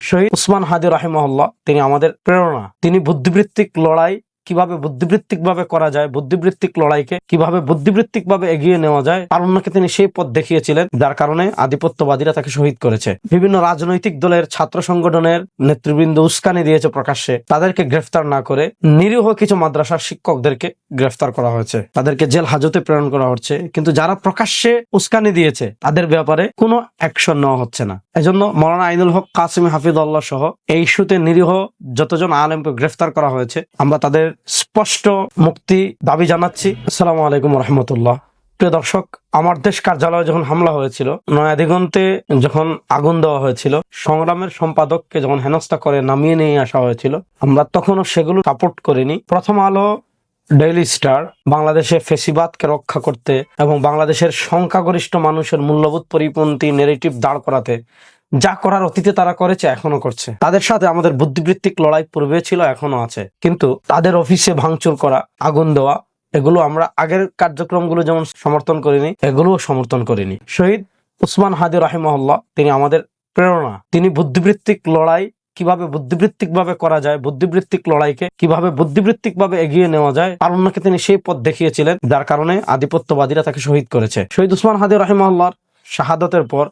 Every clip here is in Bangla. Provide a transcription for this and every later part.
শহীদ উসমান হাদি রাহিমাহুল্লাহ তিনি আমাদের প্রেরণা। তিনি বুদ্ধিবৃত্তিক লড়াই কিভাবে বুদ্ধিবৃত্তিক ভাবে করা যায়, বুদ্ধিবৃত্তিক লড়াইকে কিভাবে বুদ্ধিবৃত্তিক ভাবে এগিয়ে নেওয়া যায়, আর অন্যকে তিনি সেই পথ দেখিয়েছিলেন, যার কারণে আধিপত্যবাদীরা তাকে শহীদ করেছে। বিভিন্ন রাজনৈতিক দলের ছাত্র সংগঠনের নেতৃবৃন্দ উস্কানি দিয়েছে প্রকাশ্যে, তাদেরকে গ্রেফতার না করে নিরীহ কিছু মাদ্রাসার শিক্ষকদেরকে গ্রেফতার করা হয়েছে, তাদেরকে জেল হাজতে প্রেরণ করা হচ্ছে। কিন্তু যারা প্রকাশ্যে উস্কানি দিয়েছে তাদের ব্যাপারে কোনো অ্যাকশন নেওয়া হচ্ছে না। এজন্য মাওলানা আইনুল হক কাসিমি হাফিজাল্লাহ সহ এই ইস্যুতে নিরীহ যতজন আলেমকে গ্রেফতার করা হয়েছে, আমরা তাদের স্পষ্ট মুক্তি দাবি জানাচ্ছি। আসসালামু আলাইকুম রহমতুল্লাহ। প্রিয় দর্শক, আমার দেশ কার্যালয়ে যখন হামলা হয়েছিল, নয়া দিগন্তে যখন আগুন দেওয়া হয়েছিল, সংগ্রামের সম্পাদককে যখন হেনস্থা করে নামিয়ে নিয়ে আসা হয়েছিল, আমরা তখনও সেগুলো সাপোর্ট করিনি। প্রথম আলো, ডেইলি স্টার বাংলাদেশে ফেসিবাদকে রক্ষা করতে এবং বাংলাদেশের সংখ্যাগরিষ্ঠ মানুষের মূল্যবোধ পরিপন্থী নেগেটিভ দাঁড় করাতে যা করার অতীতে তারা করেছে, এখনো করছে। তাদের সাথে আমাদের বুদ্ধিবৃত্তিক লড়াই পূর্বে ছিল, এখনো আছে। কিন্তু তাদের অফিসে ভাঙচুর করা, আগুন দেওয়া, এগুলো আমরা আগের কার্যক্রমগুলো যেমন সমর্থন করিনি, এগুলোও সমর্থন করিনি। শহীদ উসমান হাদি রাহিমাহুল্লাহ তিনি আমাদের প্রেরণা। তিনি বুদ্ধিবৃত্তিক লড়াই কিভাবে বুদ্ধিবৃত্তিক ভাবে করা যায়, বুদ্ধিবৃত্তিক লড়াইকে কিভাবে বুদ্ধিবৃত্তিক ভাবে এগিয়ে নেওয়া যায়, আর অন্যকে তিনি সেই পথ দেখিয়েছিলেন, যার কারণে আধিপত্যবাদীরা তাকে শহীদ করেছে। শহীদ উসমান হাদি রাহিমাহুল্লাহর শাহাদাতের পর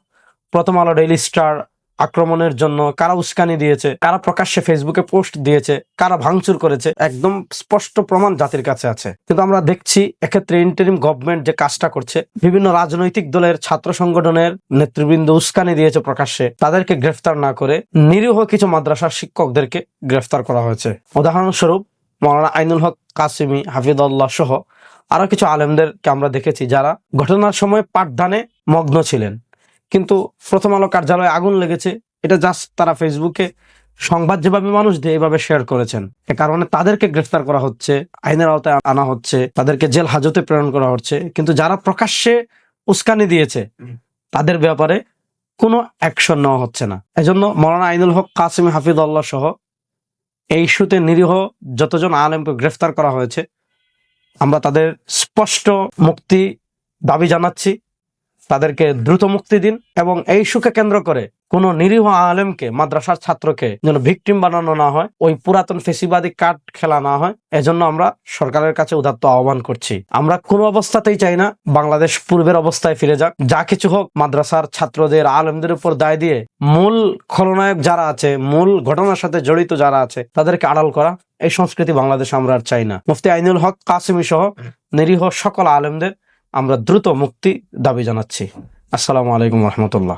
প্রথম আলো, ডেইলি স্টার আক্রমণের জন্য কারা উস্কানি দিয়েছে, কারা প্রকাশ্যে ফেসবুকে পোস্ট দিয়েছে, কারা ভাঙচুর করেছে, একদম স্পষ্ট প্রমাণ জাতির কাছে আছে। কিন্তু আমরা দেখছি এক্ষেত্রে ইন্টারিম গভর্নমেন্ট যে কাজটা করছে, বিভিন্ন রাজনৈতিক দলের ছাত্র সংগঠনের নেতৃবৃন্দ উস্কানি দিয়েছে প্রকাশ্যে, তাদেরকে গ্রেফতার না করে নিরীহ কিছু মাদ্রাসার শিক্ষকদেরকে গ্রেফতার করা হয়েছে। উদাহরণস্বরূপ মাওলানা আইনুল হক কাসিমি হাফিজাল্লাহ সহ আরো কিছু আলেমদেরকে আমরা দেখেছি যারা ঘটনার সময় পাঠদানে মগ্ন ছিলেন, কিন্তু প্রথম আলো কার্যালয়ে আগুন লেগেছে, এটা জাস্ট তারা ফেসবুকে সংবাদ যেভাবে মানুষ দিয়ে এভাবে শেয়ার করেছেন। এ কারণে তাদেরকে গ্রেফতার করা হচ্ছে, আইনের আওতায় আনা হচ্ছে, তাদেরকে জেল হাজতে প্রেরণ করা হচ্ছে। কিন্তু যারা প্রকাশ্যে উস্কানি দিয়েছে তাদের ব্যাপারে কোনো অ্যাকশন নেওয়া হচ্ছে না। এজন্য মাওলানা আইনুল হক কাসিমি হাফিজাল্লাহ সহ এই ইস্যুতে নিরীহ যতজন আলেমকে গ্রেফতার করা হয়েছে, আমরা তাদের স্পষ্ট মুক্তি দাবি জানাচ্ছি। তাদেরকে দ্রুত মুক্তি দিন এবং এই ইস্যুকে কেন্দ্র করে কোন নিরীহ আলেমকে, মাদ্রাসার ছাত্রকে যেন ভিকটিম বানানো না হয়, ওই পুরাতন ফেসিবাদী কার্ড খেলা না হয়। এজন্য আমরা সরকারের কাছে উদাত্ত আহ্বান করছি। আমরা কোনো অবস্থাতেই চাই না বাংলাদেশ পূর্বের অবস্থায় ফিরে যাক। যা কিছু হোক, মাদ্রাসার ছাত্রদের, আলেমদের উপর দায় দিয়ে মূল খলনায়ক যারা আছে, মূল ঘটনার সাথে জড়িত যারা আছে, তাদেরকে আড়াল করা, এই সংস্কৃতি বাংলাদেশে আমরা আর চাই না। মুফতি আইনুল হক কাসিমি সহ নিরীহ সকল আলেমদের আমরা দ্রুত মুক্তি দাবি জানাচ্ছি। আসসালামু আলাইকুম রহমতুল্লাহ।